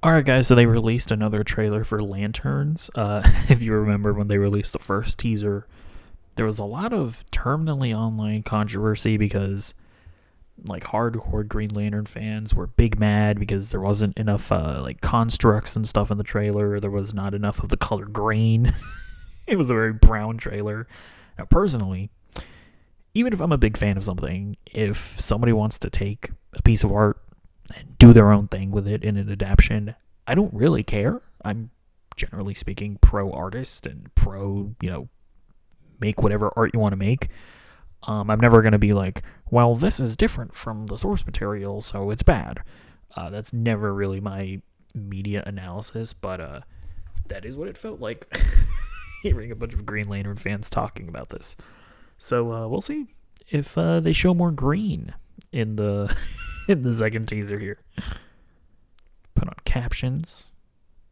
Alright, guys, so they released another trailer for Lanterns. If you remember when they released the first teaser, there was a lot of terminally online controversy because, like, hardcore Green Lantern fans were big mad because there wasn't enough, like, constructs and stuff in the trailer. There was not enough of the color green. It was a very brown trailer. Now, personally, even if I'm a big fan of something, if somebody wants to take a piece of art and do their own thing with it in an adaptation, I don't really care. I'm generally speaking pro artist and pro, make whatever art you want to make. I'm never going to be like, well, this is different from the source material, so it's bad. That's never really my media analysis, but that is what it felt like hearing a bunch of Green Lantern fans talking about this. So we'll see if they show more green in the in the second teaser here. Put on captions.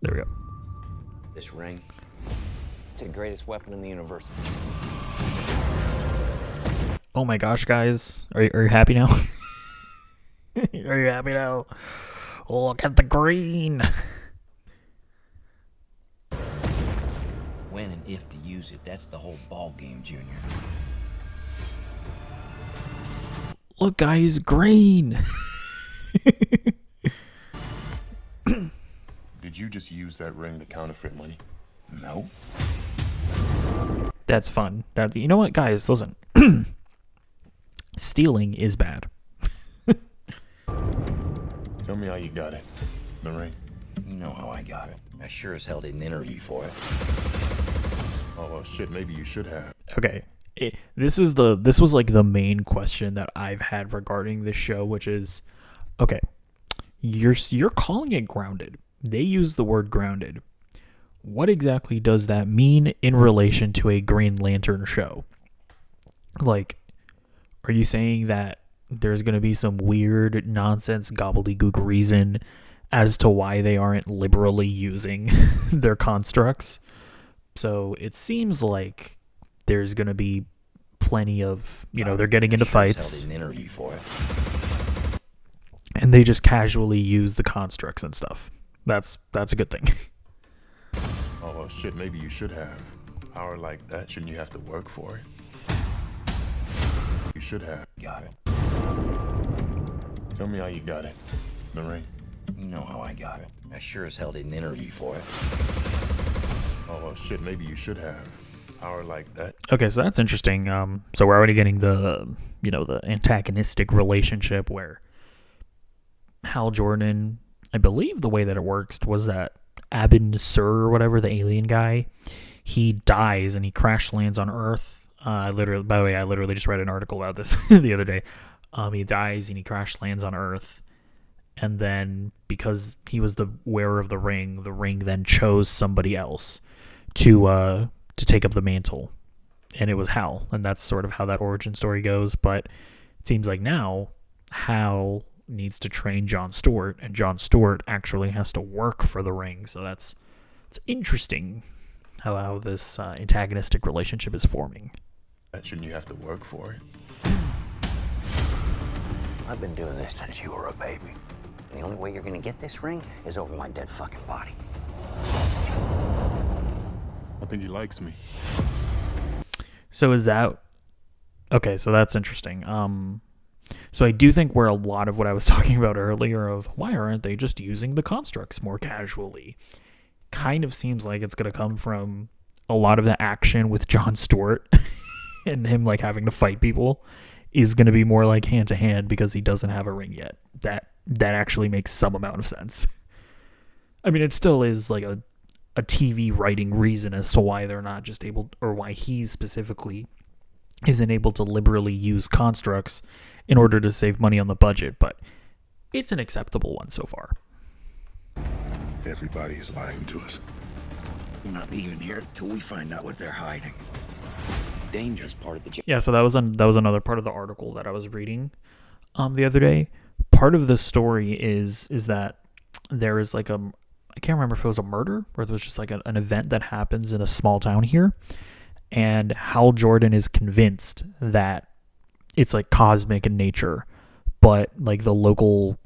There we go. This ring, it's the greatest weapon in the universe. Oh my gosh, guys. Are you happy now? Are you happy now? Look at the green. When and if to use it, that's the whole ball game, Junior. Look, guys, green. Did you just use that ring to counterfeit money? No. That's fun. You know what, guys? Listen. Stealing is bad. Tell me how you got it. The ring. You know how I got it. I sure as hell didn't interview for it. Oh, well, shit, maybe you should have. Okay. This was like the main question that I've had regarding this show, which is, okay, you're calling it grounded. They use the word grounded. What exactly does that mean in relation to a Green Lantern show? Like, are you saying that there's going to be some weird nonsense gobbledygook reason as to why they aren't liberally using their constructs? So it seems like there's going to be plenty of, they're getting into fights. Didn't interview for it. And they just casually use the constructs and stuff. That's a good thing. Oh, well, shit, maybe you should have. Power like that, shouldn't you have to work for it? You should have. Got it. Tell me how you got it. The ring. You know how I got it. I sure as hell didn't interview for it. Oh, well, shit, maybe you should have. Power like that. Okay, so that's interesting. So we're already getting the antagonistic relationship where Hal Jordan, I believe the way that it works was that Abin Sur or whatever, the alien guy, he dies and he crash lands on Earth. By the way, I literally just read an article about this the other day. He dies and he crash lands on Earth. And then because he was the wearer of the ring then chose somebody else to take up the mantle. And it was Hal. And that's sort of how that origin story goes. But it seems like now Hal needs to train John Stewart, and John Stewart actually has to work for the ring. So it's interesting how this antagonistic relationship is forming. Shouldn't you have to work for it? I've been doing this since you were a baby. And the only way you're gonna get this ring is over my dead fucking body. I think he likes me. So is that okay? So that's interesting. So I do think where a lot of what I was talking about earlier of why aren't they just using the constructs more casually, kind of seems like it's gonna come from a lot of the action with Jon Stewart and him like having to fight people is gonna be more like hand to hand because he doesn't have a ring yet. That actually makes some amount of sense. I mean, it still is like a TV writing reason as to why they're not just able, or why he specifically isn't able to liberally use constructs in order to save money on the budget, but it's an acceptable one so far. Everybody is lying to us. We're not leaving here till we find out what they're hiding. Dangerous part of the job. Yeah, so that was another part of the article that I was reading the other day. Part of the story is that there is like I can't remember if it was a murder or it was just like an event that happens in a small town here, and Hal Jordan is convinced that it's like cosmic in nature, but like the local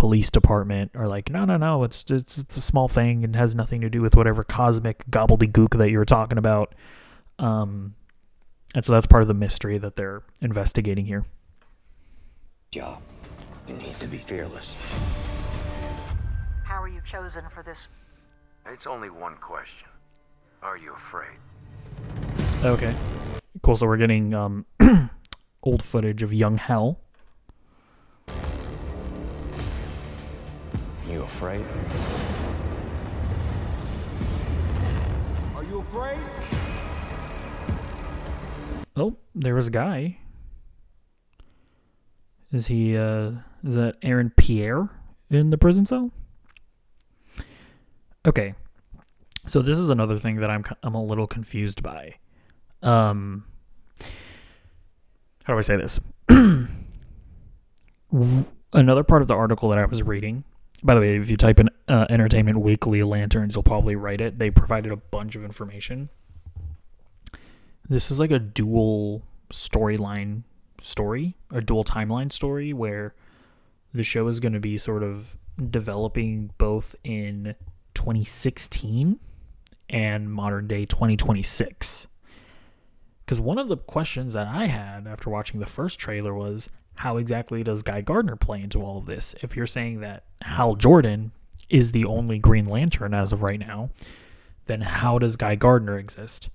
police department are like, no, it's a small thing and has nothing to do with whatever cosmic gobbledygook that you were talking about. And so that's part of the mystery that they're investigating here. Job. You need to be fearless. How are you chosen for this? It's only one question. Are you afraid? Okay. Cool, so we're getting old footage of young Hal. You afraid? Are you afraid? Oh, there was a guy. Is that Aaron Pierre in the prison cell? Okay. So this is another thing that I'm a little confused by. How do I say this? Another part of the article that I was reading, by the way, if you type in Entertainment Weekly Lanterns, you'll probably write it. They provided a bunch of information. This is like a dual storyline story, a dual timeline story, where the show is going to be sort of developing both in 2016 and modern day 2026. Because one of the questions that I had after watching the first trailer was, how exactly does Guy Gardner play into all of this? If you're saying that Hal Jordan is the only Green Lantern as of right now, then how does Guy Gardner exist?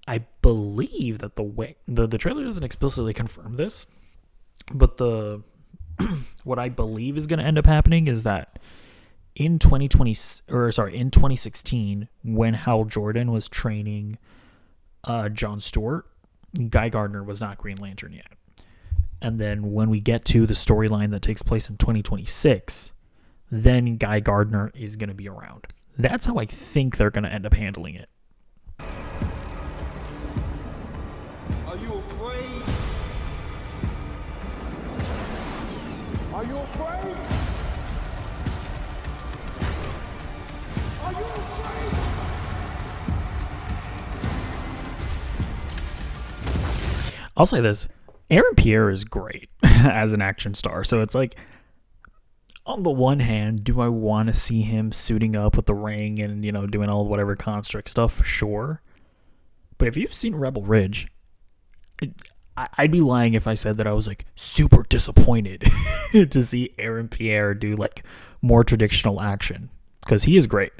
I believe that the trailer doesn't explicitly confirm this, but what I believe is going to end up happening is that in 2016, when Hal Jordan was training John Stewart, Guy Gardner was not Green Lantern yet. And then when we get to the storyline that takes place in 2026, then Guy Gardner is going to be around. That's how I think they're going to end up handling it. Are you afraid? Are you afraid? Are you afraid? I'll say this. Aaron Pierre is great as an action star. So it's like, on the one hand, do I want to see him suiting up with the ring and, doing all whatever construct stuff? Sure. But if you've seen Rebel Ridge, I'd be lying if I said that I was like super disappointed to see Aaron Pierre do like more traditional action, because he is great.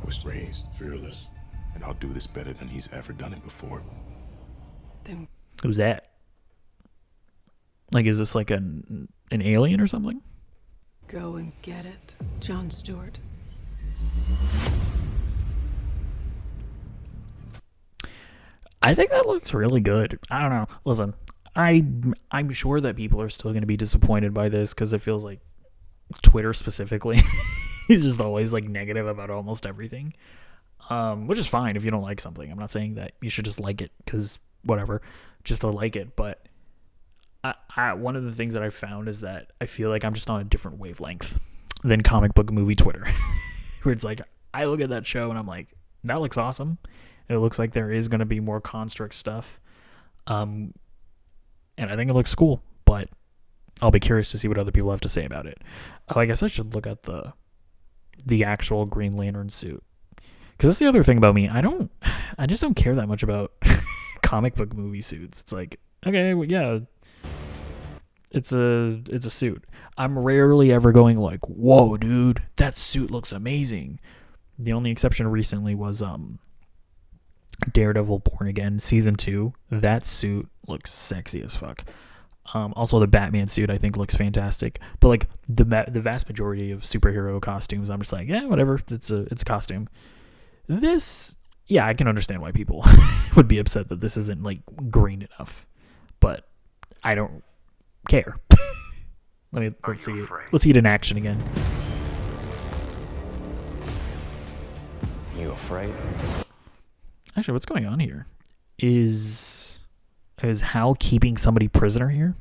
Was raised fearless, and I'll do this better than he's ever done it before. Then Who's that? Like, is this like an alien or something? go and get it, John Stewart. I think that looks really good. I don't know. Listen, I'm sure that people are still going to be disappointed by this, because it feels like Twitter specifically is just always like negative about almost everything, which is fine if you don't like something. I'm not saying that you should just like it because whatever, just to like it. But one of the things that I found is that I feel like I'm just on a different wavelength than comic book movie Twitter, where it's like I look at that show and I'm like, that looks awesome. It looks like there is going to be more construct stuff. And I think it looks cool, but I'll be curious to see what other people have to say about it. Oh, I guess I should look at the actual Green Lantern suit. Because that's the other thing about me. I just don't care that much about comic book movie suits. It's like, okay, well, yeah, it's a suit. I'm rarely ever going like, whoa, dude, that suit looks amazing. The only exception recently was Daredevil Born Again season 2. That suit looks sexy as fuck. Also the Batman suit I think looks fantastic, but like the vast majority of superhero costumes I'm just like, yeah, whatever, it's a costume. This, yeah, I can understand why people would be upset that this isn't like green enough, but I don't care. Let's see it in action again. You afraid? Actually, what's going on here? Is Hal keeping somebody prisoner here?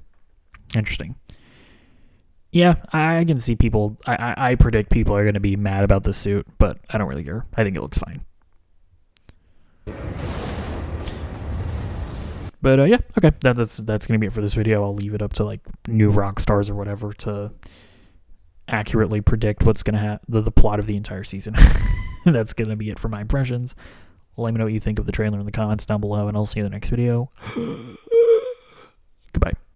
Interesting. Yeah, I can see people. I predict people are going to be mad about the suit, but I don't really care. I think it looks fine. But yeah, okay, that's gonna be it for this video. I'll leave it up to like new rock stars or whatever to accurately predict what's gonna happen, the plot of the entire season. That's gonna be it for my impressions. Let me know what you think of the trailer in the comments down below, and I'll see you in the next video. Goodbye.